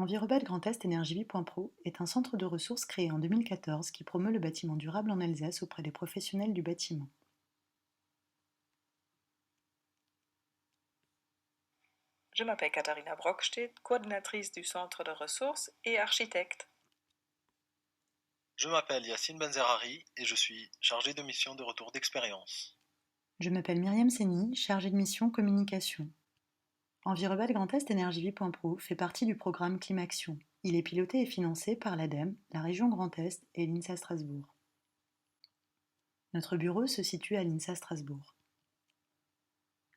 Envirobel Grand Est Énergie-Vie.pro est un centre de ressources créé en 2014 qui promeut le bâtiment durable en Alsace auprès des professionnels du bâtiment. Je m'appelle Katharina Brockstedt, coordinatrice du centre de ressources et architecte. Je m'appelle Yassine Benzerari et je suis chargé de mission de retour d'expérience. Je m'appelle Myriam Seni, chargée de mission communication. Envirobel Grand Est Énergie-Vie.pro fait partie du programme Climaction. Il est piloté et financé par l'ADEME, la région Grand Est et l'INSA Strasbourg. Notre bureau se situe à l'INSA Strasbourg.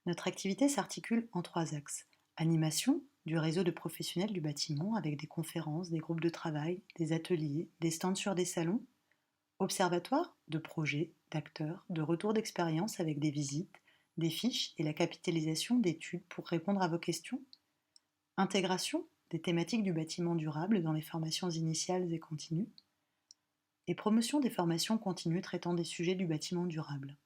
Notre activité s'articule en 3 axes. Animation du réseau de professionnels du bâtiment avec des conférences, des groupes de travail, des ateliers, des stands sur des salons. Observatoire de projets, d'acteurs, de retours d'expérience avec des visites, des fiches et la capitalisation d'études pour répondre à vos questions. Intégration des thématiques du bâtiment durable dans les formations initiales et continues. Et promotion des formations continues traitant des sujets du bâtiment durable.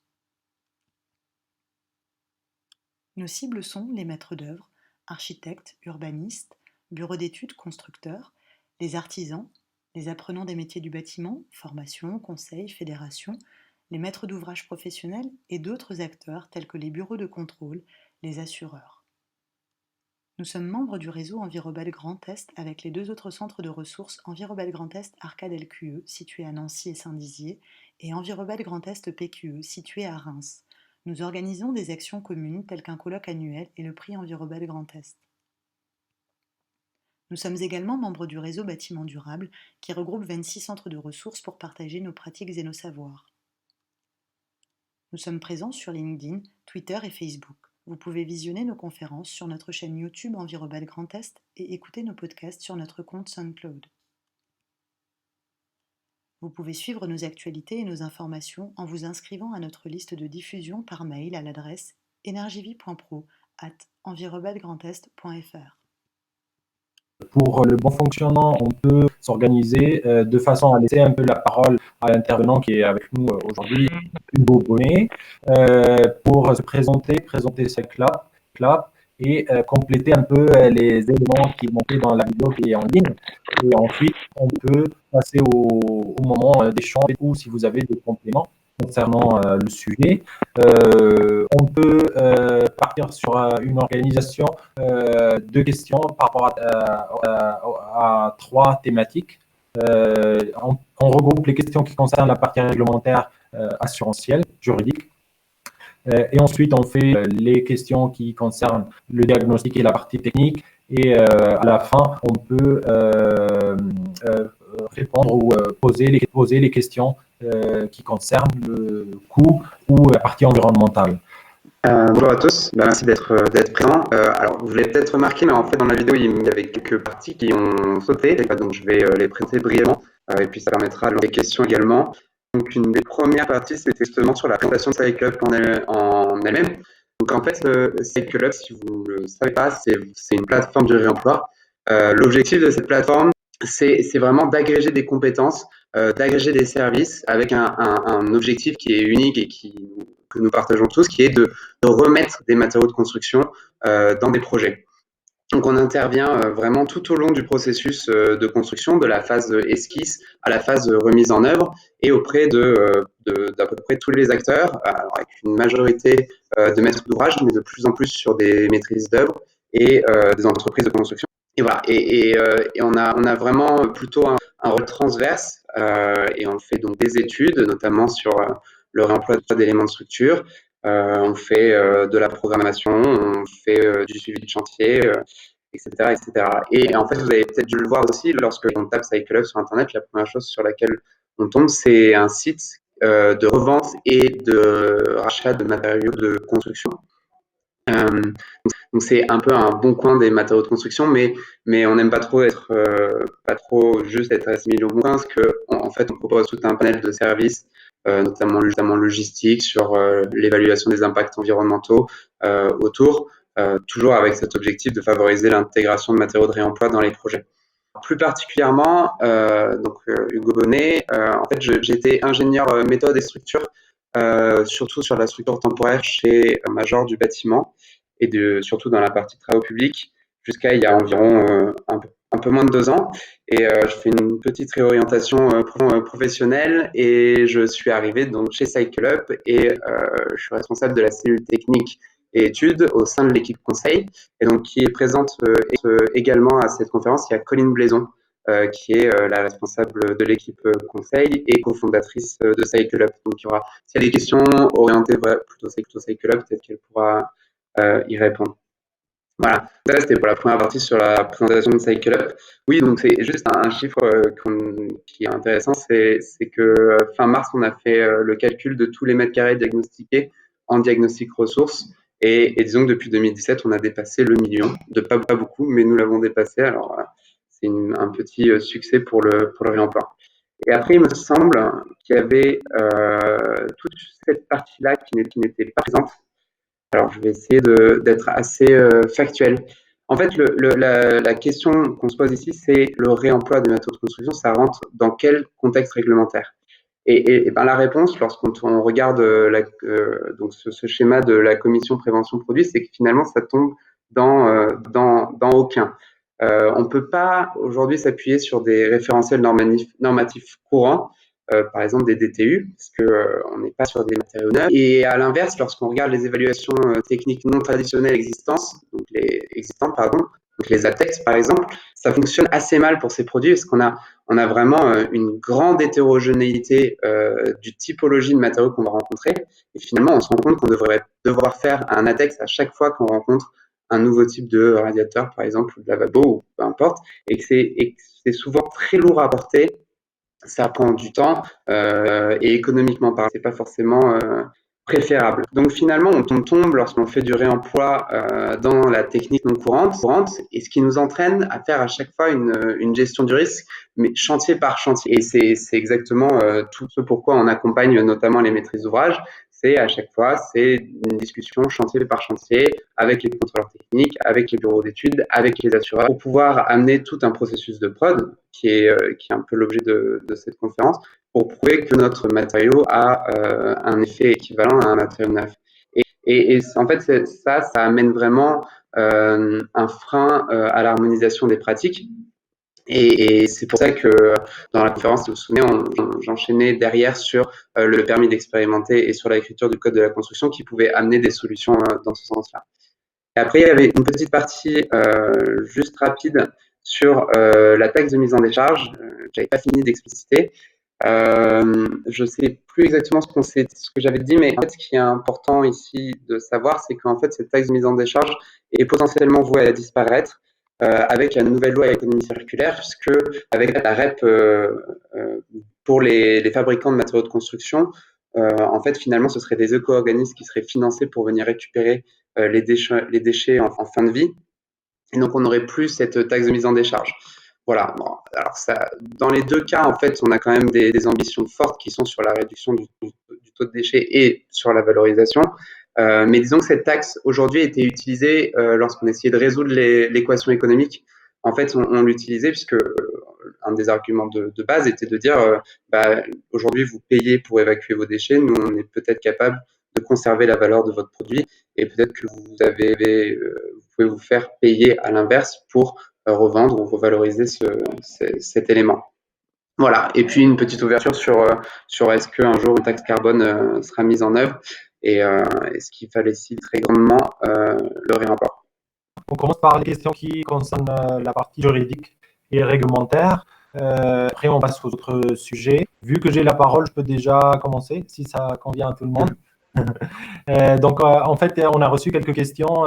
Nos cibles sont les maîtres d'œuvre, architectes, urbanistes, bureaux d'études, constructeurs, les artisans, les apprenants des métiers du bâtiment, formations, conseils, fédérations, les maîtres d'ouvrage professionnels et d'autres acteurs tels que les bureaux de contrôle, les assureurs. Nous sommes membres du réseau Envirobel Grand Est avec les 2 autres centres de ressources Envirobel Grand Est Arcade LQE situé à Nancy et Saint-Dizier et Envirobel Grand Est PQE situé à Reims. Nous organisons des actions communes telles qu'un colloque annuel et le prix Envirobel Grand Est. Nous sommes également membres du réseau Bâtiment Durable qui regroupe 26 centres de ressources pour partager nos pratiques et nos savoirs. Nous sommes présents sur LinkedIn, Twitter et Facebook. Vous pouvez visionner nos conférences sur notre chaîne YouTube Envirobel Grand Est et écouter nos podcasts sur notre compte SoundCloud. Vous pouvez suivre nos actualités et nos informations en vous inscrivant à notre liste de diffusion par mail à l'adresse energievie.pro@envirobelgrandest.fr. Pour le bon fonctionnement, on peut s'organiser de façon à laisser un peu la parole à l'intervenant qui est avec nous aujourd'hui, Hugo Bonnet, pour se présenter sa clap et compléter un peu les éléments qui manquaient dans la vidéo qui est en ligne. Et ensuite, on peut passer au moment d'échange ou si vous avez des compléments concernant le sujet. On peut partir sur une organisation de questions par rapport à 3 thématiques. On regroupe les questions qui concernent la partie réglementaire, assurantielle, juridique. Et ensuite, on fait les questions qui concernent le diagnostic et la partie technique. Et à la fin, on peut répondre ou poser les questions qui concernent le coût ou la partie environnementale. Bonjour à tous, merci d'être présents. Alors, vous l'avez peut-être remarqué, mais en fait, dans la vidéo, il y avait quelques parties qui ont sauté, donc je vais les présenter brièvement, et puis ça permettra de lancer des questions également. Donc, une des premières parties, c'était justement sur la présentation de CycleUp en elle-même. Donc, en fait, CycleUp, si vous ne le savez pas, c'est une plateforme de réemploi. L'objectif de cette plateforme, c'est vraiment d'agréger des compétences, d'agréger des services avec un objectif qui est unique et que nous partageons tous, qui est de remettre des matériaux de construction dans des projets. Donc on intervient vraiment tout au long du processus de construction, de la phase esquisse à la phase remise en œuvre et auprès d'à peu près tous les acteurs, alors avec une majorité de maîtres d'ouvrage, mais de plus en plus sur des maîtrises d'œuvre et des entreprises de construction. Et voilà, et on a vraiment plutôt un rôle transverse et on fait donc des études, notamment sur le réemploi d'éléments de structure. On fait de la programmation, on fait du suivi de chantier, etc., etc. Et en fait, vous avez peut-être dû le voir aussi, lorsque on tape CycleUp sur Internet, la première chose sur laquelle on tombe, c'est un site de revente et de rachat de matériaux de construction. Donc c'est un peu un bon coin des matériaux de construction, mais on n'aime pas trop juste être assimilé au bon coin, parce que en fait on propose tout un panel de services, notamment logistique, sur l'évaluation des impacts environnementaux autour, toujours avec cet objectif de favoriser l'intégration de matériaux de réemploi dans les projets. Plus particulièrement, Hugo Bonnet, en fait j'étais ingénieur méthode et structure, surtout sur la structure temporaire chez Major du bâtiment et surtout dans la partie travaux publics jusqu'à il y a environ un peu moins de 2 ans et je fais une petite réorientation professionnelle et je suis arrivé donc chez CycleUp et je suis responsable de la cellule technique et études au sein de l'équipe conseil et donc qui est présente également à cette conférence. Il y a Colline Blaison qui est la responsable de l'équipe conseil et cofondatrice de CycleUp. Donc il y aura, s'il y a des questions orientées plutôt CycleUp, peut-être qu'elle pourra y répondre. Voilà, ça c'était pour la première partie sur la présentation de CycleUp. Oui, donc c'est juste un chiffre qui est intéressant, c'est que fin mars, on a fait le calcul de tous les mètres carrés diagnostiqués en diagnostic ressources. Et disons que depuis 2017, on a dépassé le million, de pas beaucoup, mais nous l'avons dépassé. Alors, c'est un petit succès pour le réemploi. Et après, il me semble qu'il y avait toute cette partie-là qui n'était pas présente. Alors, je vais essayer d'être assez factuel. En fait, la question qu'on se pose ici, c'est le réemploi des matériaux de construction, ça rentre dans quel contexte réglementaire? Et ben, la réponse, lorsqu'on regarde donc ce schéma de la commission prévention produits, c'est que finalement, ça tombe dans aucun. On ne peut pas aujourd'hui s'appuyer sur des référentiels normatifs courants, par exemple des DTU, parce qu'on n'est pas sur des matériaux neufs. Et à l'inverse, lorsqu'on regarde les évaluations techniques non traditionnelles existantes, donc les ATEX par exemple, ça fonctionne assez mal pour ces produits parce qu'on a vraiment une grande hétérogénéité du typologie de matériaux qu'on va rencontrer. Et finalement, on se rend compte qu'on devrait devoir faire un ATEX à chaque fois qu'on rencontre un nouveau type de radiateur, par exemple, ou de lavabo, ou peu importe, et que c'est souvent très lourd à porter. Ça prend du temps et économiquement parlant, c'est pas forcément préférable. Donc finalement, on tombe lorsqu'on fait du réemploi dans la technique non courante, et ce qui nous entraîne à faire à chaque fois une gestion du risque, mais chantier par chantier. Et c'est exactement tout ce pourquoi on accompagne notamment les maîtrises d'ouvrage. C'est à chaque fois, c'est une discussion chantier par chantier avec les contrôleurs techniques, avec les bureaux d'études, avec les assureurs, pour pouvoir amener tout un processus de prod qui est un peu l'objet de cette conférence, pour prouver que notre matériau a un effet équivalent à un matériau neuf. Et en fait, ça amène vraiment un frein à l'harmonisation des pratiques. Et c'est pour ça que dans la conférence, si vous vous souvenez, j'enchaînais derrière sur le permis d'expérimenter et sur l'écriture du code de la construction qui pouvait amener des solutions dans ce sens-là. Et après, il y avait une petite partie juste rapide sur la taxe de mise en décharge. J'avais pas fini d'expliciter. Je sais plus exactement ce que j'avais dit, mais en fait, ce qui est important ici de savoir, c'est qu'en fait, cette taxe de mise en décharge est potentiellement vouée à disparaître avec la nouvelle loi à l'économie circulaire, puisque avec la REP pour les fabricants de matériaux de construction, en fait, finalement, ce seraient des éco-organismes qui seraient financés pour venir récupérer les déchets en fin de vie. Et donc, on n'aurait plus cette taxe de mise en décharge. Voilà. Bon, alors ça, dans les deux cas, en fait, on a quand même des ambitions fortes qui sont sur la réduction du taux de déchets et sur la valorisation. Mais disons que cette taxe, aujourd'hui, était utilisée lorsqu'on essayait de résoudre l'équation économique. En fait, on l'utilisait puisque un des arguments de base était de dire aujourd'hui, vous payez pour évacuer vos déchets. Nous, on est peut-être capable de conserver la valeur de votre produit et peut-être que vous pouvez vous faire payer à l'inverse pour revendre ou revaloriser cet élément. Voilà. Et puis, une petite ouverture sur est-ce qu'un jour une taxe carbone sera mise en œuvre et est-ce qu'il fallait citer très grandement le réemploi. On commence par les questions qui concernent la partie juridique et réglementaire. Après, on passe aux autres sujets. Vu que j'ai la parole, je peux déjà commencer, si ça convient à tout le monde. Donc, en fait, on a reçu quelques questions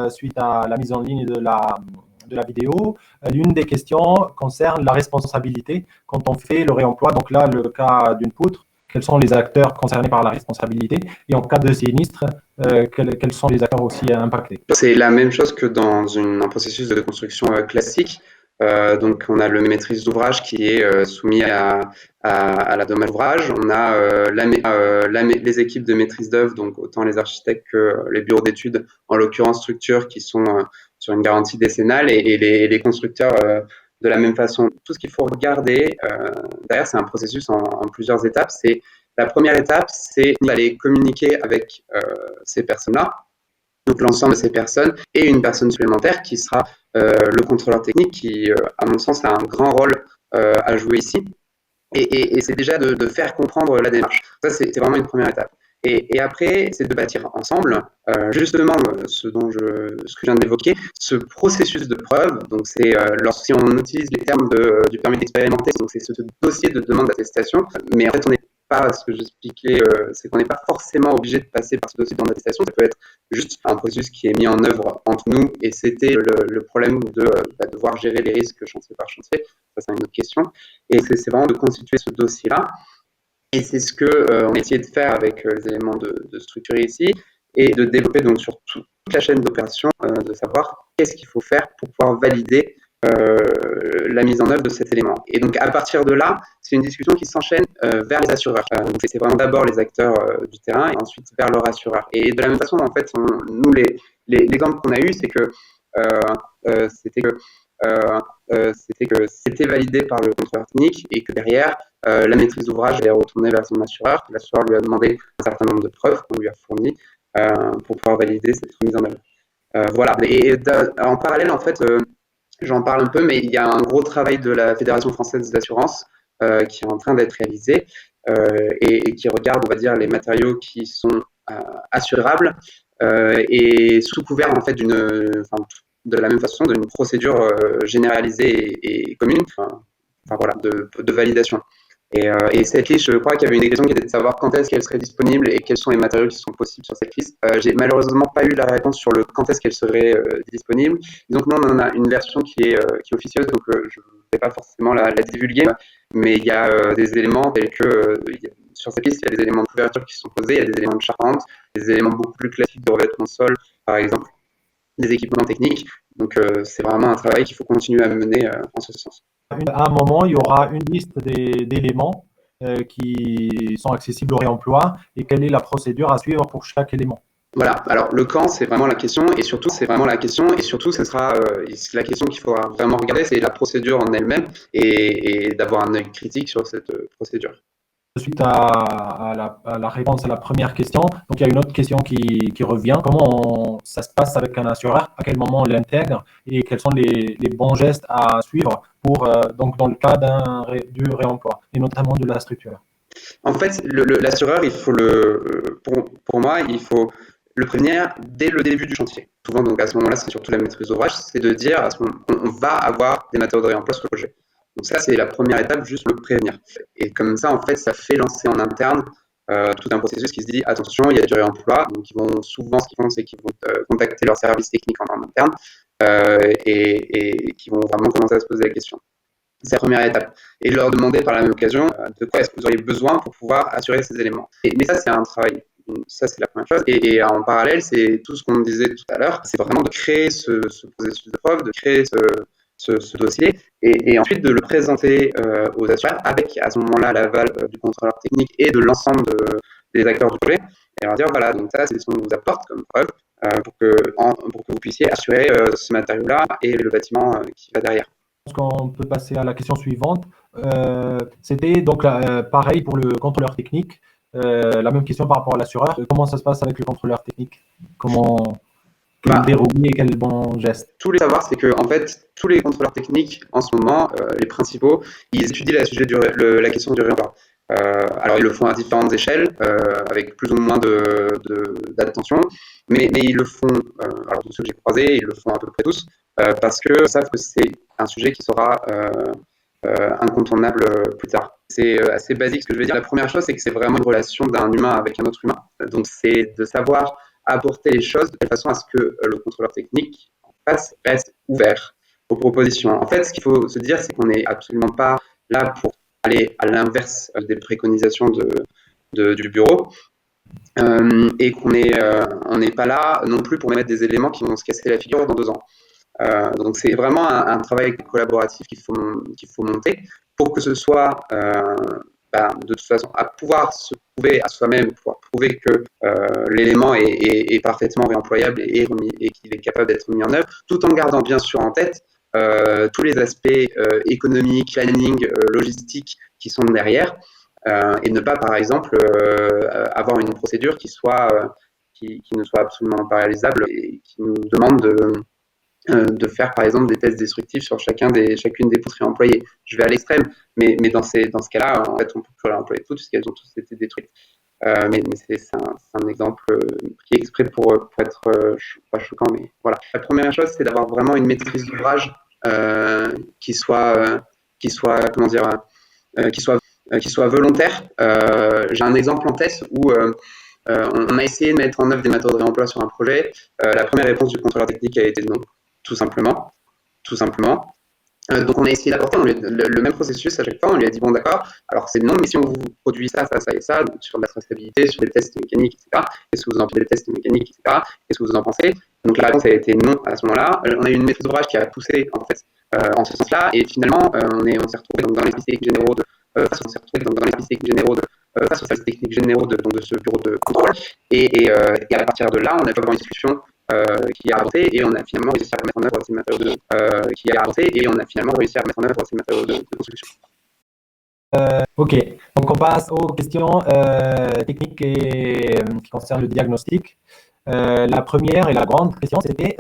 suite à la mise en ligne de la vidéo. L'une des questions concerne la responsabilité quand on fait le réemploi. Donc là, le cas d'une poutre, quels sont les acteurs concernés par la responsabilité? Et en cas de sinistre, quels sont les acteurs aussi impactés? C'est la même chose que dans un processus de construction classique. Donc, on a le maîtrise d'ouvrage qui est soumis à la dommage d'ouvrage. On a les équipes de maîtrise d'œuvre, donc autant les architectes que les bureaux d'études, en l'occurrence structures qui sont sur une garantie décennale et les constructeurs de la même façon. Tout ce qu'il faut regarder derrière, c'est un processus en plusieurs étapes. La première étape, c'est d'aller communiquer avec ces personnes-là donc l'ensemble de ces personnes, et une personne supplémentaire qui sera le contrôleur technique qui, à mon sens, a un grand rôle à jouer ici. Et c'est déjà de faire comprendre la démarche. Ça, c'est vraiment une première étape. Et après, c'est de bâtir ensemble, justement, ce que je viens d'évoquer, ce processus de preuve. Donc, c'est si on utilise les termes du permis d'expérimenter, donc c'est ce dossier de demande d'attestation. Mais en fait, on n'est pas, ce que j'expliquais, c'est qu'on n'est pas forcément obligé de passer par ce dossier de demande d'attestation. Ça peut être juste un processus qui est mis en œuvre entre nous. Et c'était le problème de devoir gérer les risques chantier par chantier. Ça, c'est une autre question. Et c'est vraiment de constituer ce dossier-là. Et c'est ce qu'on a essayé de faire avec les éléments de structure ici et de développer donc sur toute la chaîne d'opération, de savoir qu'est-ce qu'il faut faire pour pouvoir valider la mise en œuvre de cet élément. Et donc à partir de là, c'est une discussion qui s'enchaîne vers les assureurs. Donc c'est vraiment d'abord les acteurs du terrain et ensuite vers leur assureur. Et de la même façon, en fait, nous, l'exemple qu'on a eu, c'est que c'était validé par le contrôleur technique et que derrière, la maîtrise d'ouvrage est retournée vers son assureur. L'assureur lui a demandé un certain nombre de preuves qu'on lui a fournies pour pouvoir valider cette remise en œuvre. Voilà. Et en parallèle, en fait, j'en parle un peu, mais il y a un gros travail de la Fédération française des assurances qui est en train d'être réalisé et qui regarde, on va dire, les matériaux qui sont assurables et sous couvert en fait de la même façon d'une procédure généralisée et commune, voilà, de validation. Et cette liste, je crois qu'il y avait une question qui était de savoir quand est-ce qu'elle serait disponible et quels sont les matériaux qui sont possibles sur cette liste. J'ai malheureusement pas eu la réponse sur le quand est-ce qu'elle serait disponible. Donc nous, on en a une version qui est officieuse, donc je ne vais pas forcément la divulguer, mais il y a des éléments tels que sur cette liste, il y a des éléments de couverture qui sont posés, il y a des éléments de charpente, des éléments beaucoup plus classiques de revêtement de sol, par exemple, des équipements techniques. Donc c'est vraiment un travail qu'il faut continuer à mener en ce sens. À un moment, il y aura une liste d'éléments qui sont accessibles au réemploi et quelle est la procédure à suivre pour chaque élément. Voilà, alors le quand, c'est vraiment la question, et surtout, ce sera la question qu'il faudra vraiment regarder, c'est la procédure en elle-même, et d'avoir un œil critique sur cette procédure. Suite à la réponse à la première question, donc il y a une autre question qui revient. Comment ça se passe avec un assureur? À quel moment on l'intègre? Et quels sont les bons gestes à suivre pour, donc dans le cas du réemploi, et notamment de la structure? En fait, l'assureur, pour moi, il faut le prévenir dès le début du chantier. Souvent, donc à ce moment-là, c'est surtout la maîtrise d'ouvrage, c'est de dire à ce moment on va avoir des matériaux de réemploi sur le projet. Donc ça, c'est la première étape, juste le prévenir. Et comme ça, en fait, ça fait lancer en interne tout un processus qui se dit attention, il y a du réemploi. Donc ce qu'ils font, c'est qu'ils vont contacter leur service technique en interne et qui vont vraiment commencer à se poser la question. C'est la première étape. Et leur demander par la même occasion de quoi est-ce que vous auriez besoin pour pouvoir assurer ces éléments. Mais ça, c'est un travail. Ça, c'est la première chose. Et en parallèle, c'est tout ce qu'on disait tout à l'heure. C'est vraiment de créer ce processus de preuve, de créer ce dossier et ensuite de le présenter aux assureurs avec à ce moment-là l'aval du contrôleur technique et de l'ensemble des acteurs du projet et leur dire voilà, donc ça, c'est ce qu'on vous apporte comme preuve pour que vous puissiez assurer ce matériau-là et le bâtiment qui va derrière. Je pense qu'on peut passer à la question suivante. C'était donc pareil pour le contrôleur technique. La même question par rapport à l'assureur. Comment ça se passe avec le contrôleur technique? Quel verrouille et quel bon geste? Tous les savoirs, c'est que en fait, tous les contrôleurs techniques en ce moment, les principaux, ils étudient la question du réemploi. Alors ils le font à différentes échelles, avec plus ou moins d'attention, mais ils le font, alors tous ceux que j'ai croisés, ils le font à peu près tous, parce que savent que c'est un sujet qui sera incontournable plus tard. C'est assez basique ce que je veux dire. La première chose, c'est que c'est vraiment une relation d'un humain avec un autre humain. Donc c'est de savoir apporter les choses de telle façon à ce que le contrôleur technique en face reste ouvert aux propositions. En fait, ce qu'il faut se dire, c'est qu'on n'est absolument pas là pour aller à l'inverse des préconisations du bureau et qu'on n'est pas là non plus pour mettre des éléments qui vont se casser la figure dans 2 ans. Donc c'est vraiment un travail collaboratif qu'il faut monter pour que ce soit de toute façon à pouvoir se prouver à soi-même, pouvoir prouver que l'élément est parfaitement réemployable et qu'il est capable d'être mis en œuvre, tout en gardant bien sûr en tête tous les aspects économiques, planning, logistiques qui sont derrière et ne pas par exemple avoir une procédure qui soit qui ne soit absolument pas réalisable et qui nous demande de faire par exemple des tests destructifs sur chacune des poutres réemployées. Je vais à l'extrême, mais dans ce cas-là, en fait, on peut plus réemployer toutes puisqu'elles ont toutes été détruites. Mais c'est un exemple pris exprès pour être pas choquant, mais voilà. La première chose, c'est d'avoir vraiment une maîtrise d'ouvrage qui soit comment dire, qui soit volontaire. J'ai un exemple en tête où on a essayé de mettre en œuvre des méthodes de réemploi sur un projet. La première réponse du contrôleur technique a été non, tout simplement. Donc on a essayé d'apporter le même processus à chaque fois. On lui a dit bon d'accord, alors c'est non, mais si on vous produit ça, ça, ça et ça, donc sur la traçabilité, sur les tests mécaniques, etc. Qu'est-ce que vous en pensez des tests mécaniques, etc. Qu'est-ce que vous en pensez? Donc la réponse a été non à ce moment-là. On a eu une maîtrise d'ouvrage qui a poussé en fait en ce sens-là, et finalement on s'est retrouvé dans les spécifiques généraux de face aux services techniques généraux de ce bureau de contrôle, et à partir de là, on a pu avoir une discussion qui a avancé et on a finalement réussi à mettre en œuvre ces matériaux de construction. Ok, donc on passe aux questions techniques et qui concernent le diagnostic. La première et la grande question, c'était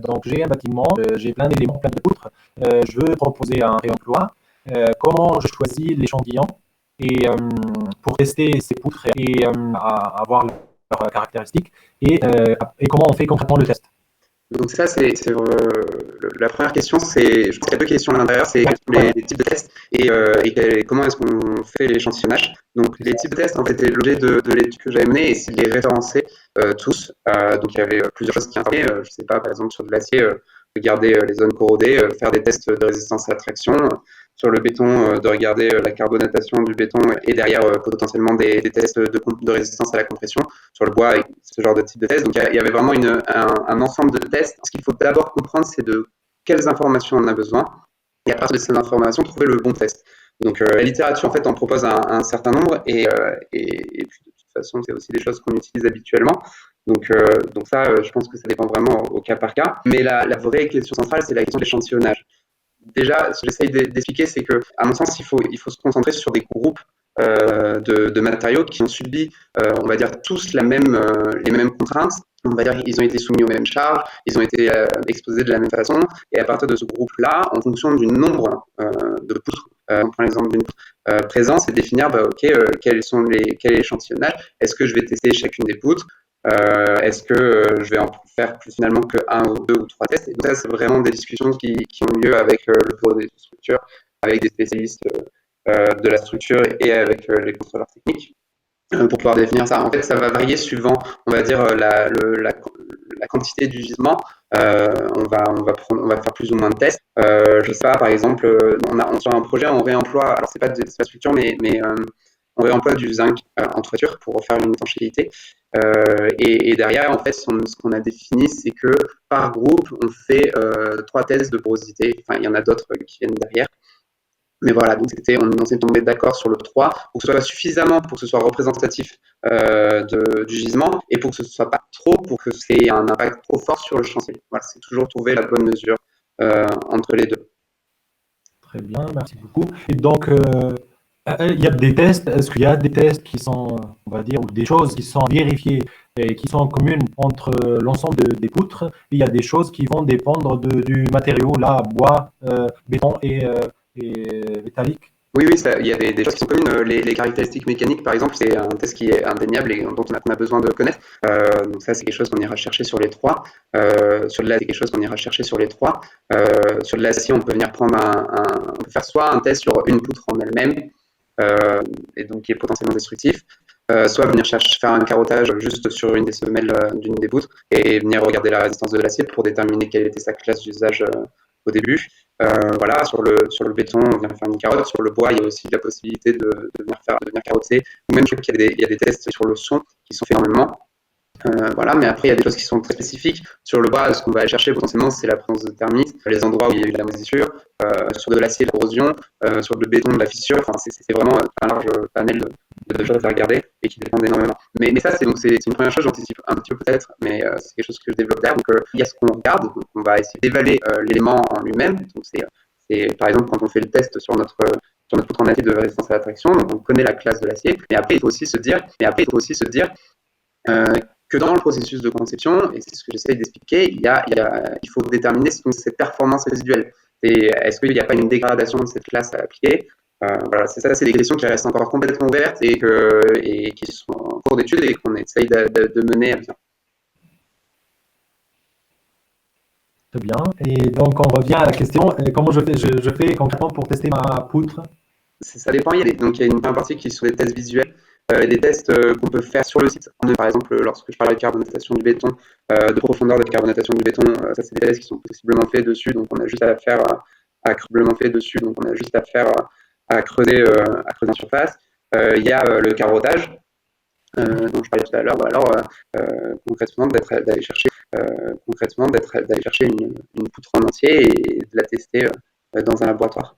donc j'ai un bâtiment, j'ai plein d'éléments, plein de poutres, je veux proposer un réemploi. Comment je choisis l'échantillon et pour tester ces poutres et avoir leurs caractéristiques et comment on fait concrètement le test? Donc ça, la première question, je pense qu'il y a deux questions à l'intérieur, c'est les types de tests et comment est-ce qu'on fait l'échantillonnage. Donc les types de tests, en fait, c'est l'objet de l'étude que j'avais menée et c'est de les référencer tous. Donc il y avait plusieurs choses qui intervenaient, je ne sais pas, par exemple sur de l'acier, regarder les zones corrodées, faire des tests de résistance à la traction. Sur le béton, de regarder la carbonatation du béton et derrière potentiellement des tests de résistance à la compression. Sur le bois, ce genre de type de test. Donc il y avait vraiment un ensemble de tests. Ce qu'il faut d'abord comprendre, c'est de quelles informations on a besoin et à partir de ces informations, trouver le bon test. Donc la littérature, en fait, en propose un certain nombre et puis de toute façon, c'est aussi des choses qu'on utilise habituellement. Donc ça, je pense que ça dépend vraiment au cas par cas. Mais la vraie question centrale, c'est la question de l'échantillonnage. Déjà, ce que j'essaye d'expliquer, c'est que, à mon sens, il faut se concentrer sur des groupes de matériaux qui ont subi, on va dire, tous les mêmes contraintes. On va dire qu'ils ont été soumis aux mêmes charges, ils ont été exposés de la même façon. Et à partir de ce groupe-là, en fonction du nombre de poutres, on prend l'exemple d'une poutre présente, c'est définir, quel est l'échantillonnage. Est-ce que je vais tester chacune des poutres? Est-ce que je vais en faire plus finalement que 1 ou 2 ou 3 tests? Et donc ça, c'est vraiment des discussions qui ont lieu avec le bureau des structures, avec des spécialistes de la structure et avec les contrôleurs techniques pour pouvoir définir ça. En fait, ça va varier suivant, on va dire, la quantité du gisement. On va faire plus ou moins de tests. Je sais pas, par exemple, sur un projet, on réemploie, alors c'est pas structure, mais on réemploie du zinc en toiture pour faire une étanchéité. Et derrière, en fait, ce qu'on a défini, c'est que par groupe, on fait 3 tests de porosité. Enfin, il y en a d'autres qui viennent derrière. Mais voilà, donc on s'est tombé d'accord sur le 3 pour que ce soit suffisamment pour que ce soit représentatif du gisement et pour que ce ne soit pas trop, pour que ça ait un impact trop fort sur le chantier. Voilà, c'est toujours trouver la bonne mesure entre les deux. Très bien, merci beaucoup. Et donc, il y a des tests, est-ce qu'il y a des tests qui sont, on va dire, ou des choses qui sont vérifiées et qui sont communes entre l'ensemble des poutres? Il y a des choses qui vont dépendre du matériau, là, bois, béton et métallique. Oui, il y a des choses qui sont communes. Les caractéristiques mécaniques, par exemple, c'est un test qui est indéniable et dont on a besoin de connaître. Donc ça, c'est quelque chose qu'on ira chercher sur les 3. Sur de l'acier, c'est quelque chose qu'on ira chercher sur les 3. Sur de l'acier, on peut venir prendre on peut faire soit un test sur une poutre en elle-même, et donc qui est potentiellement destructif, soit venir faire un carottage juste sur une des semelles d'une des poutres et venir regarder la résistance de l'acier pour déterminer quelle était sa classe d'usage au début. Voilà, sur le béton, on vient faire une carotte. Sur le bois, il y a aussi la possibilité de venir carotter. Ou même, je crois qu'il y a des tests sur le son qui sont faits normalement. Voilà, mais après, il y a des choses qui sont très spécifiques. Sur le bois, ce qu'on va aller chercher potentiellement, c'est la présence de termites, les endroits où il y a eu de la moisissure, sur de l'acier, de la corrosion, sur le béton, de la fissure. Enfin, c'est vraiment un large panel de choses à regarder et qui dépendent énormément. Mais ça, c'est une première chose, j'anticipe un petit peu peut-être, mais c'est quelque chose que je développe derrière. Donc, il y a ce qu'on regarde, donc on va essayer d'évaluer l'élément en lui-même. Donc, c'est par exemple quand on fait le test sur notre poutre en acier de résistance à la traction, donc on connaît la classe de l'acier. Mais après, il faut aussi se dire que dans le processus de conception, et c'est ce que j'essaye d'expliquer, il faut déterminer cette performance résiduelle. Est-ce qu'il n'y a pas une dégradation de cette classe à appliquer? Voilà, c'est des questions qui restent encore complètement ouvertes et qui sont en cours d'étude et qu'on essaye de mener à bien. Très bien. Et donc, on revient à la question, comment je fais concrètement pour tester ma poutre? Ça dépend. Donc, il y a une partie qui sont des tests visuels, des tests qu'on peut faire sur le site. Par exemple, lorsque je parle de carbonatation du béton, de profondeur de carbonatation du béton, ça, c'est des tests qui sont possiblement faits dessus. Donc, on a juste à faire à creuser en surface. Il y a le carottage, dont je parlais tout à l'heure. Alors, concrètement, d'aller chercher une poutre en entier et de la tester dans un laboratoire.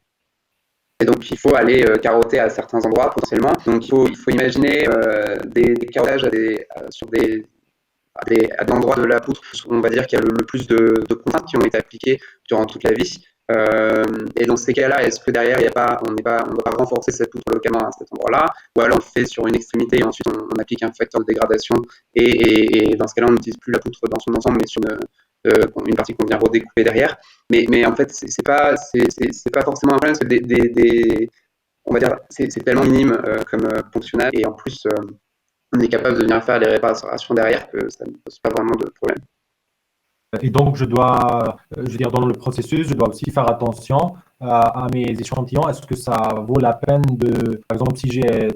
Et donc, il faut aller carotter à certains endroits potentiellement. Donc, il faut imaginer des carottages sur des endroits de la poutre, on va dire qu'il y a le plus de contraintes qui ont été appliquées durant toute la vie. Et dans ces cas-là, est-ce que derrière, on ne doit pas renforcer cette poutre localement à cet endroit-là, ou alors on le fait sur une extrémité et ensuite on applique un facteur de dégradation et dans ce cas-là, on n'utilise plus la poutre dans son ensemble, mais sur une partie qu'on vient redécouper derrière. Mais en fait, c'est pas forcément un problème, parce que on va dire, c'est tellement minime comme fonctionnel, et en plus, on est capable de venir faire les réparations derrière que ça ne pose pas vraiment de problème. Et donc, je veux dire, dans le processus, je dois aussi faire attention à mes échantillons. Est-ce que ça vaut la peine par exemple, si j'ai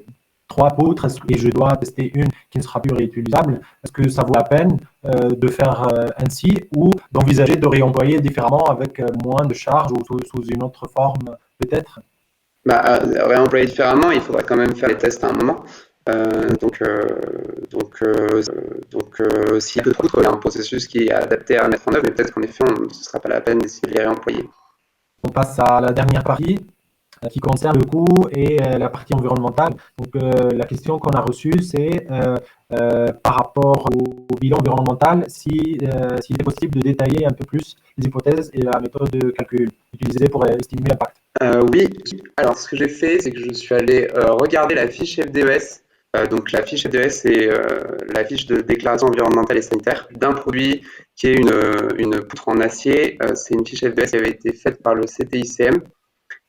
3 poutres et je dois tester une qui ne sera plus réutilisable, est-ce que ça vaut la peine de faire ainsi ou d'envisager de réemployer différemment avec moins de charge ou sous une autre forme peut-être? Réemployer différemment, il faudra quand même faire les tests à un moment. S'il y a peu de poutres, il y a un processus qui est adapté à mettre en œuvre, mais peut-être qu'en effet, ce ne sera pas la peine d'essayer de les réemployer. On passe à la dernière partie qui concerne le coût et la partie environnementale. Donc, la question qu'on a reçue, c'est par rapport au bilan environnemental, s'il est possible de détailler un peu plus les hypothèses et la méthode de calcul utilisée pour estimer l'impact. Oui, alors ce que j'ai fait, c'est que je suis allé regarder la fiche FDES. Donc la fiche FDES, c'est la fiche de déclaration environnementale et sanitaire d'un produit qui est une poutre en acier. C'est une fiche FDES qui avait été faite par le CTICM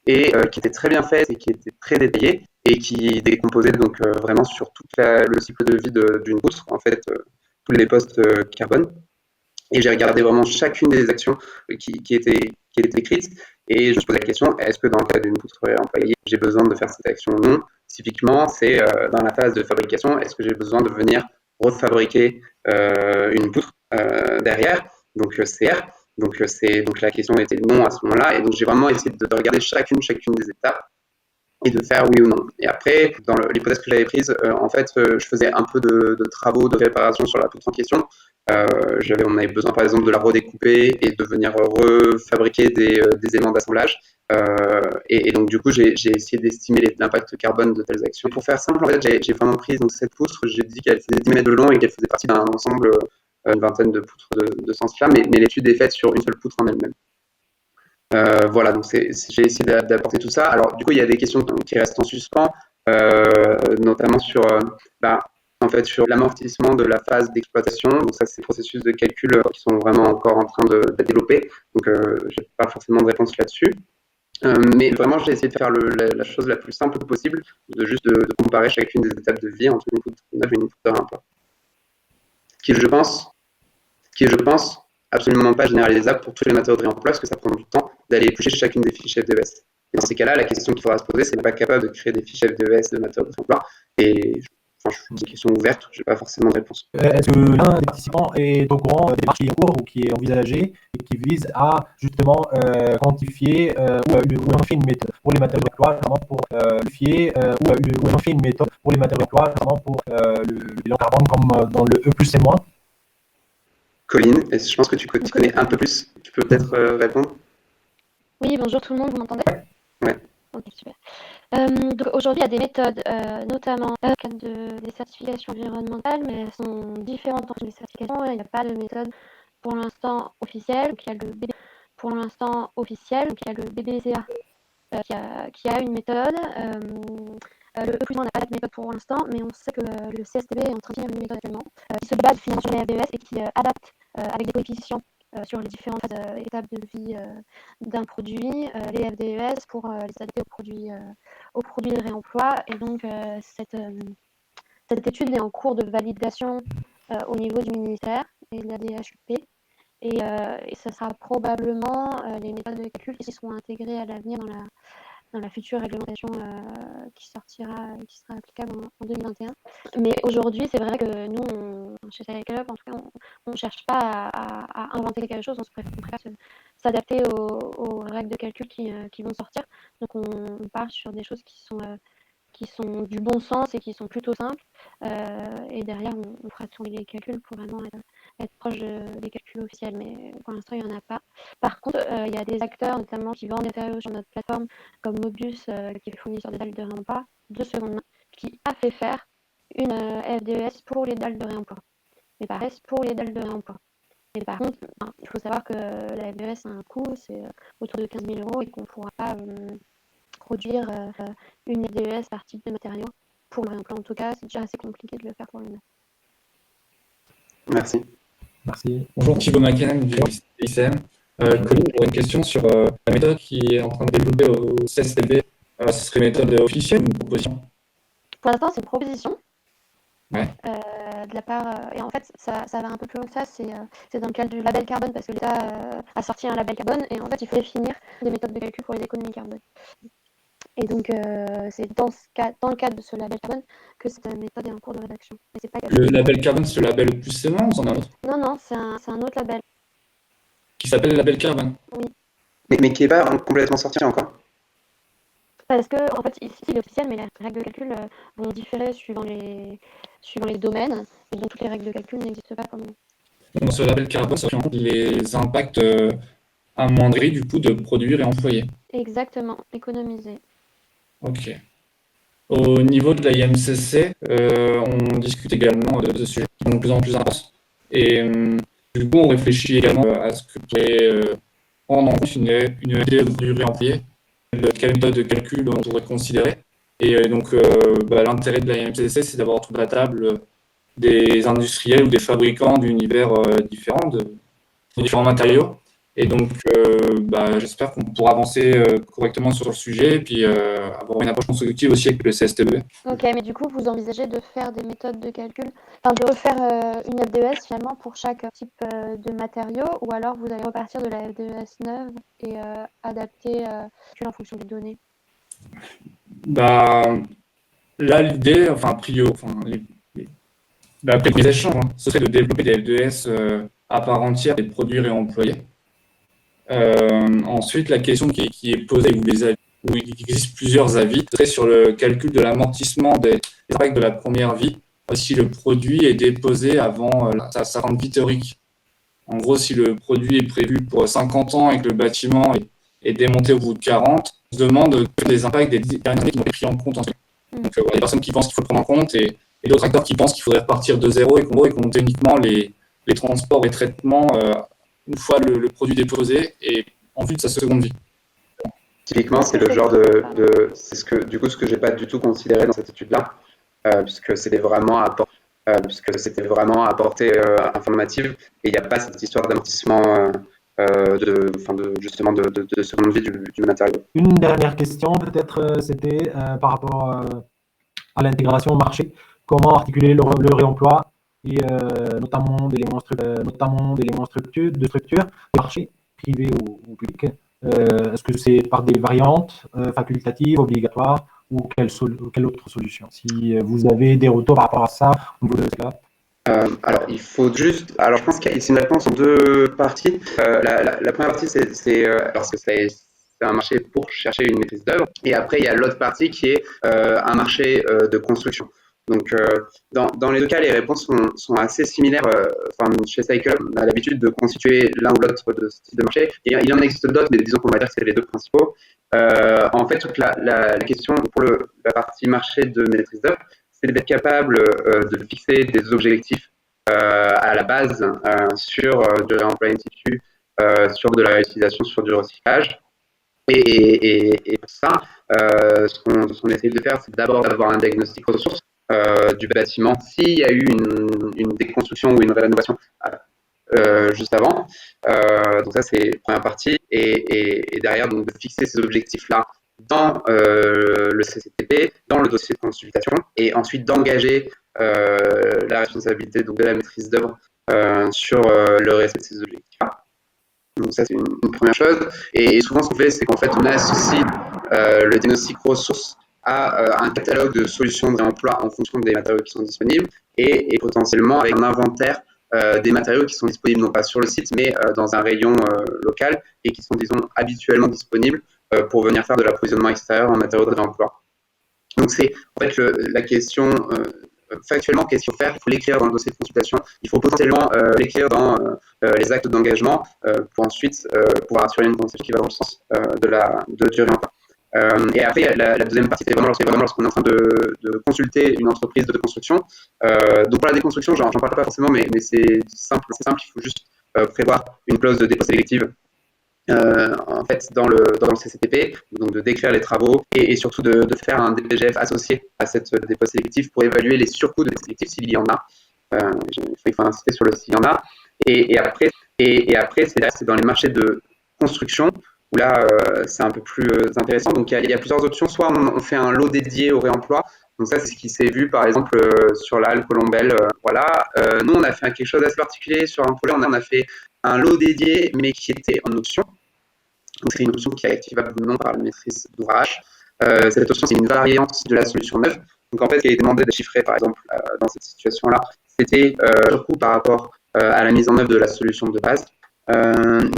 et qui était très bien faite et qui était très détaillée et qui décomposait donc vraiment sur tout le cycle de vie d'une poutre, en fait, tous les postes carbone. Et j'ai regardé vraiment chacune des actions qui étaient écrites et je me posais la question, est-ce que dans le cas d'une poutre réemployée, j'ai besoin de faire cette action ou non? Typiquement, c'est dans la phase de fabrication, est-ce que j'ai besoin de venir refabriquer une poutre derrière, donc CR. Donc la question était non à ce moment-là, et donc j'ai vraiment essayé de regarder chacune des étapes et de faire oui ou non. Et après, dans l'hypothèse que j'avais prise, en fait, je faisais un peu de travaux de réparation sur la poutre en question. On avait besoin, par exemple, de la redécouper et de venir refabriquer des éléments d'assemblage. Et donc, du coup, j'ai essayé d'estimer l'impact carbone de telles actions. Pour faire simple, en fait, j'ai vraiment pris donc, cette poutre, j'ai dit qu'elle faisait 10 mètres de long et qu'elle faisait partie d'un ensemble, une vingtaine de poutres de ce sens-là, mais l'étude est faite sur une seule poutre en elle-même. Voilà, donc j'ai essayé d'apporter tout ça. Alors, du coup, il y a des questions qui restent en suspens, notamment sur l'amortissement de la phase d'exploitation. Donc ça, c'est des processus de calcul qui sont vraiment encore en train de développer. Donc, j'ai pas forcément de réponse là-dessus. Mais vraiment, j'ai essayé de faire la chose la plus simple possible, de comparer chacune des étapes de vie entre une poutre neuve et une poutre de réemploi. Qui, je pense, absolument pas généralisable pour tous les matériaux de réemploi, parce que ça prend du temps d'aller éplucher chacune des fiches FDES. Et dans ces cas-là, la question qu'il faudra se poser, c'est n'est pas capable de créer des fiches FDES de matériaux de réemploi. Et c'est une question ouverte, je n'ai pas forcément de réponse. Est-ce que l'un des participants est au courant des démarches qui est en cours ou qui est envisagée et qui vise à justement quantifier ou lancer une méthode pour les matériaux de réemploi, notamment pour quantifier ou lancer une méthode pour les matériaux de réemploi, notamment pour le bilan carbone comme dans le E plus et moins? Colline, je pense que tu connais un peu plus. Tu peux peut-être répondre? Oui, bonjour tout le monde, vous m'entendez? Ouais. Ok, super. Donc aujourd'hui, il y a des méthodes, notamment dans le cadre des certifications environnementales, mais elles sont différentes entre les certifications. Il n'y a pas de méthode pour l'instant officielle. Donc il y a le BB pour l'instant officiel, donc il y a le BBCA qui a une méthode. Le E plus 1 n'a pas de méthode pour l'instant, mais on sait que le CSTB est en train de faire une méthode actuellement qui se base finalement sur les FDES et qui adapte avec des coefficients sur les différentes étapes de vie d'un produit, les FDES pour les adapter aux produits de réemploi. Et donc cette étude est en cours de validation au niveau du ministère et de la DHUP. Et ce sera probablement les méthodes de calcul qui seront intégrées à l'avenir dans la future réglementation qui sera applicable en 2021. Mais aujourd'hui, c'est vrai que nous, chez SciClub, en tout cas, on ne cherche pas à inventer quelque chose, on préfère s'adapter aux règles de calcul qui vont sortir. Donc on part sur des choses qui sont du bon sens et qui sont plutôt simples. Et derrière, on fera tourner les calculs pour vraiment être proche des calculs officiels. Mais pour l'instant, il n'y en a pas. Par contre, il y a des acteurs, notamment, qui vendent des matériaux sur notre plateforme, comme Mobius, qui est fournisseur des dalles de réemploi de seconde main, qui a fait faire une FDES pour les dalles de réemploi. Mais pareil, pour les dalles de réemploi. Mais par contre, il faut savoir que la FDES a un coût, c'est autour de 15 000 € et qu'on ne pourra pas produire une FDES par type de matériau pour le réemploi. En tout cas, c'est déjà assez compliqué de le faire pour l'humain. Merci. Merci. Bonjour, Thibaut Macanem du ICM. Colline, j'aurais une question sur la méthode qui est en train de développer au CSTB. Ce serait une méthode officielle ou une proposition? Pour l'instant, c'est une proposition. Ouais. De la part, et en fait, ça va un peu plus loin que ça, c'est dans le cadre du label carbone, parce que l'État a sorti un label carbone, et en fait, il faut définir des méthodes de calcul pour les économies carbone. Et donc, c'est dans le cadre de ce label carbone que cette méthode est en cours de rédaction. Mais c'est pas Le label carbone, c'est le label le plus sévère ou c'en a un autre Non, c'est un autre label. qui s'appelle le label carbone? Oui. Mais qui n'est pas complètement sorti encore. Parce que, en fait, ici, il est officiel, mais les règles de calcul vont différer suivant les domaines, et donc toutes les règles de calcul n'existent pas comme. Donc, ce label carbone, ça prend en compte les impacts amoindris du coût de produire et employer. Exactement, économiser. Ok. Au niveau de la IMCC, on discute également de sujets qui sont de plus en plus importants. Et du coup, on réfléchit également à ce que pourrait prendre en compte une idée de produit réemployé, quelle méthode de calcul on pourrait considérer. Et donc, l'intérêt de la IMCC, c'est d'avoir autour de la table des industriels ou des fabricants d'univers différents, de différents matériaux. Et donc, j'espère qu'on pourra avancer correctement sur le sujet et puis avoir une approche constructive aussi avec le CSTB. Ok, mais du coup, vous envisagez de faire des méthodes de calcul, enfin de refaire une FDES finalement pour chaque type de matériau, ou alors vous allez repartir de la FDES neuve et adapter en fonction des données? Là, l'idée, après les échanges, ce serait de développer des FDES à part entière des produits réemployés. Ensuite, la question qui est posée, où il existe plusieurs avis, serait sur le calcul de l'amortissement des impacts de la première vie, si le produit est déposé avant sa fin de vie théorique. En gros, si le produit est prévu pour 50 ans et que le bâtiment est démonté au bout de 40, on se demande que les impacts des dernières années qui ont été pris en compte ensuite. Donc, il y a des personnes qui pensent qu'il faut le prendre en compte et d'autres acteurs qui pensent qu'il faudrait repartir de zéro et compter uniquement les transports et traitements une fois le produit déposé et en vue de sa seconde vie. Typiquement, c'est le genre c'est ce que j'ai pas du tout considéré dans cette étude-là, puisque c'était vraiment à portée informative, et il n'y a pas cette histoire d'amortissement justement de seconde vie du matériau. Une dernière question, peut-être, c'était par rapport à l'intégration au marché. Comment articuler le réemploi et notamment d'éléments de structure, marché privé ou public. Est-ce que c'est par des variantes facultatives, obligatoires, ou quelle autre solution? Si vous avez des retours par rapport à ça, au niveau de cela. Alors, il faut juste. Alors, je pense qu'il y a une réponse en deux parties. La première partie, c'est un marché pour chercher une maîtrise d'œuvre. Et après, il y a l'autre partie qui est un marché de construction. Donc, dans les deux cas, les réponses sont assez similaires. Chez Cycle, on a l'habitude de constituer l'un ou l'autre de ce type de marché. Et il en existe d'autres, mais disons qu'on va dire que c'est les deux principaux. En fait, toute la question pour la partie marché de maîtrise d'œuvre, c'est d'être capable de fixer des objectifs à la base sur de l'emploi in situ, sur de la réutilisation, sur du recyclage, Et pour ça, ce qu'on essaye de faire, c'est d'abord d'avoir un diagnostic ressources du bâtiment s'il y a eu une déconstruction ou une rénovation juste avant. Donc ça, c'est la première partie. Et derrière, donc, de fixer ces objectifs-là dans le CCTP, dans le dossier de consultation, et ensuite d'engager la responsabilité donc, de la maîtrise d'œuvre sur le respect de ces objectifs-là. Donc ça, c'est une première chose. Et souvent, ce qu'on fait, c'est qu'en fait, on associe le diagnostic ressources à un catalogue de solutions de réemploi en fonction des matériaux qui sont disponibles et potentiellement avec un inventaire des matériaux qui sont disponibles non pas sur le site, mais dans un rayon local et qui sont, disons, habituellement disponibles pour venir faire de l'approvisionnement extérieur en matériaux de réemploi. Donc c'est en fait la question factuellement, qu'est-ce qu'il faut faire? Il faut l'écrire dans le dossier de consultation, il faut potentiellement l'écrire dans les actes d'engagement pour ensuite pouvoir assurer une conception qui va dans le sens du réemploi. Et après, la deuxième partie, c'est vraiment lorsqu'on est en train de consulter une entreprise de construction. Donc pour la déconstruction, j'en parle pas forcément, mais c'est simple, il faut juste prévoir une clause de dépôt sélective en fait dans le CCTP, donc de décrire les travaux et surtout de faire un DPGF associé à cette dépôt sélective pour évaluer les surcoûts de dépôt sélectif s'il y en a. Il faut insister sur le s'il y en a. Et après, c'est dans les marchés de construction où là, c'est un peu plus intéressant. Donc, il y a plusieurs options. Soit on fait un lot dédié au réemploi. Donc ça, c'est ce qui s'est vu, par exemple, sur la halle Colombelle. Voilà. Nous, on a fait quelque chose d'assez particulier sur un projet. On a fait un lot dédié, mais qui était en option. Donc, c'est une option qui est activable ou non par la maîtrise d'ouvrage. Cette option, c'est une variante de la solution neuve. Donc, en fait, ce qui a été demandé de chiffrer, par exemple, dans cette situation-là, c'était le coût par rapport à la mise en œuvre de la solution de base.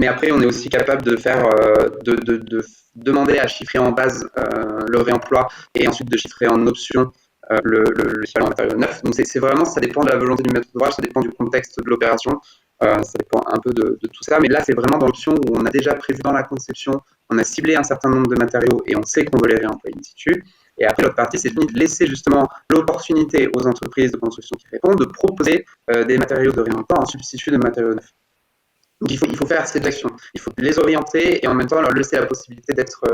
Mais après, on est aussi capable de faire, de demander à chiffrer en base le réemploi et ensuite de chiffrer en option le matériau neuf. Donc, c'est vraiment, ça dépend de la volonté du maître d'ouvrage, ça dépend du contexte de l'opération, ça dépend un peu de tout ça. Mais là, c'est vraiment dans l'option où on a déjà prévu dans la conception, on a ciblé un certain nombre de matériaux et on sait qu'on veut les réemployer in situ. Et après, l'autre partie, c'est de laisser justement l'opportunité aux entreprises de construction qui répondent de proposer des matériaux de réemploi en substitut de matériaux neufs. Donc, il faut faire cette action. Il faut les orienter et en même temps leur laisser la possibilité d'être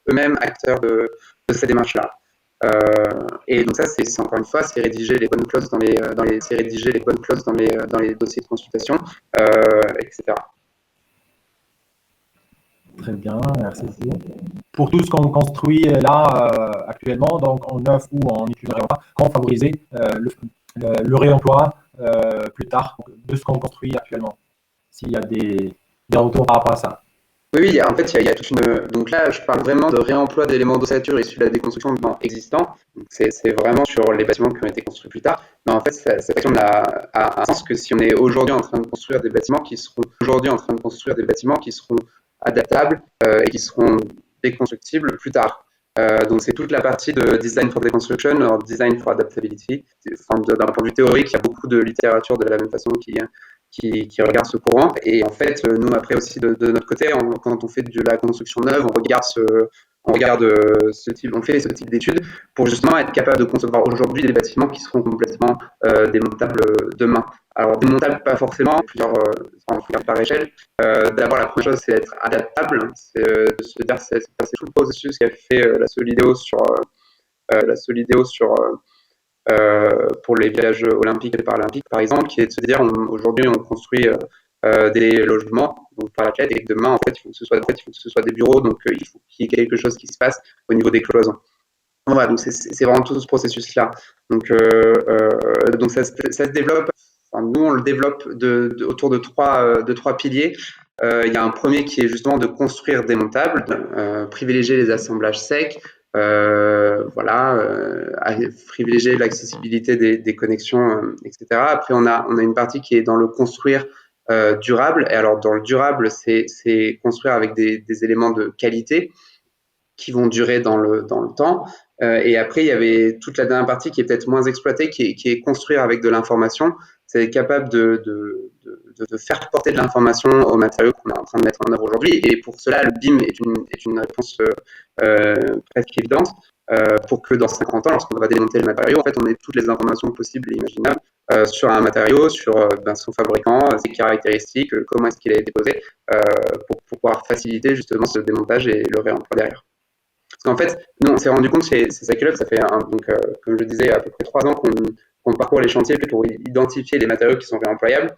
eux-mêmes acteurs de cette démarche-là. Et donc ça, c'est encore une fois, c'est rédiger les bonnes clauses dans les dossiers de consultation, etc. Très bien, merci. Pour tout ce qu'on construit là actuellement, donc en neuf ou en études de réemploi, comment favoriser le réemploi plus tard de ce qu'on construit actuellement? S'il y a des retours par rapport à ça. Oui, en fait, il y a toute une. Donc là, je parle vraiment de réemploi d'éléments d'ossature issus de la déconstruction de bâtiments existants. C'est vraiment sur les bâtiments qui ont été construits plus tard. Mais en fait, cette action a un sens que si on est aujourd'hui en train de construire des bâtiments qui seront adaptables et qui seront déconstructibles plus tard. Donc c'est toute la partie de design for deconstruction, or design for adaptability. D'un point de vue théorique, il y a beaucoup de littérature de la même façon qui regarde ce courant. Et en fait, nous après aussi de notre côté, quand on fait de la construction neuve, on fait ce type d'études pour justement être capable de concevoir aujourd'hui des bâtiments qui seront complètement démontables demain. Alors démontables pas forcément, plusieurs par échelle. D'abord la première chose c'est d'être adaptable, c'est de se dire c'est tout le processus qu'a fait la Solideo sur pour les villages olympiques et paralympiques par exemple, qui est de se dire aujourd'hui on construit des logements donc par athlète et que demain en fait il faut que ce soit des bureaux, donc il faut qu'il y ait quelque chose qui se passe au niveau des cloisons. Voilà, donc c'est vraiment tout ce processus là. Donc ça se développe. Enfin, nous on le développe autour de trois piliers. Il y a un premier qui est justement de construire démontable, privilégier les assemblages secs, privilégier l'accessibilité des connexions, etc. Après, on a une partie qui est dans le construire durable. Et alors, dans le durable, c'est construire avec des éléments de qualité qui vont durer dans le temps. Et après, il y avait toute la dernière partie qui est peut-être moins exploitée, qui est construire avec de l'information. C'est être capable de faire porter de l'information aux matériaux qu'on est en train de mettre en œuvre aujourd'hui. Et pour cela, le BIM est une réponse presque évidente pour que dans 50 ans, lorsqu'on va démonter le matériau, en fait, on ait toutes les informations possibles et imaginables sur un matériau, sur son fabricant, ses caractéristiques, comment est-ce qu'il a été posé, pour pour pouvoir faciliter justement ce démontage et le réemploi derrière. Parce qu'en fait, nous, on s'est rendu compte chez Cycle Up, ça fait, comme je disais, à peu près 3 ans qu'on parcourt les chantiers pour identifier les matériaux qui sont réemployables.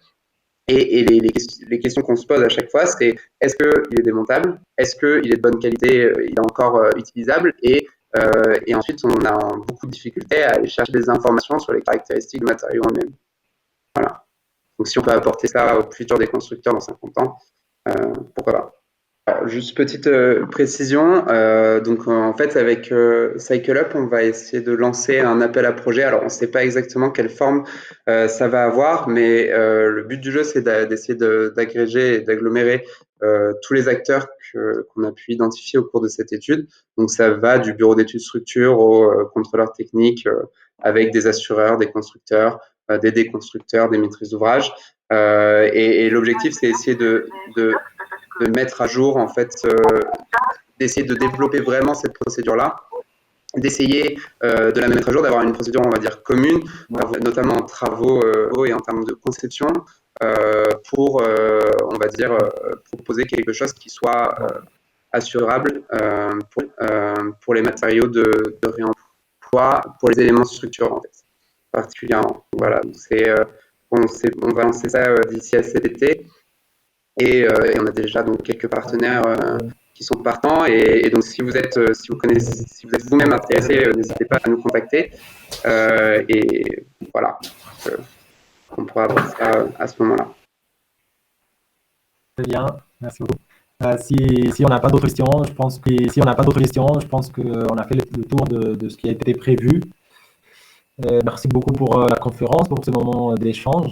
Et les questions qu'on se pose à chaque fois, c'est est-ce qu'il est démontable? Est-ce qu'il est de bonne qualité? Il est encore utilisable? Et ensuite, on a beaucoup de difficultés à aller chercher des informations sur les caractéristiques du matériau en lui-même. Voilà. Donc, si on peut apporter ça au futur des constructeurs dans 50 ans, pourquoi pas? Alors, juste petite précision, donc en fait avec Cycle Up, on va essayer de lancer un appel à projet. Alors on ne sait pas exactement quelle forme ça va avoir, mais le but du jeu c'est d'essayer d'agréger et d'agglomérer tous les acteurs qu'on a pu identifier au cours de cette étude. Donc ça va du bureau d'études structure aux contrôleurs techniques, avec des assureurs, des constructeurs, des déconstructeurs, des maîtrises d'ouvrage. Et l'objectif c'est essayer de mettre à jour, en fait, d'essayer de développer vraiment cette procédure-là, d'essayer de la mettre à jour, d'avoir une procédure, on va dire, commune, notamment en travaux et en termes de conception, pour, on va dire, proposer quelque chose qui soit assurable pour les matériaux de réemploi, pour les éléments structurants, en fait, particulièrement. Voilà, on va lancer ça d'ici à cet été. Et on a déjà donc quelques partenaires qui sont partants. Et donc, si vous êtes vous-même intéressé, n'hésitez pas à nous contacter. Et voilà, on pourra voir ça à ce moment-là. Très bien, merci beaucoup. Si on n'a pas d'autres questions, je pense qu'on a fait le tour de ce qui a été prévu. Merci beaucoup pour la conférence, pour ce moment d'échange.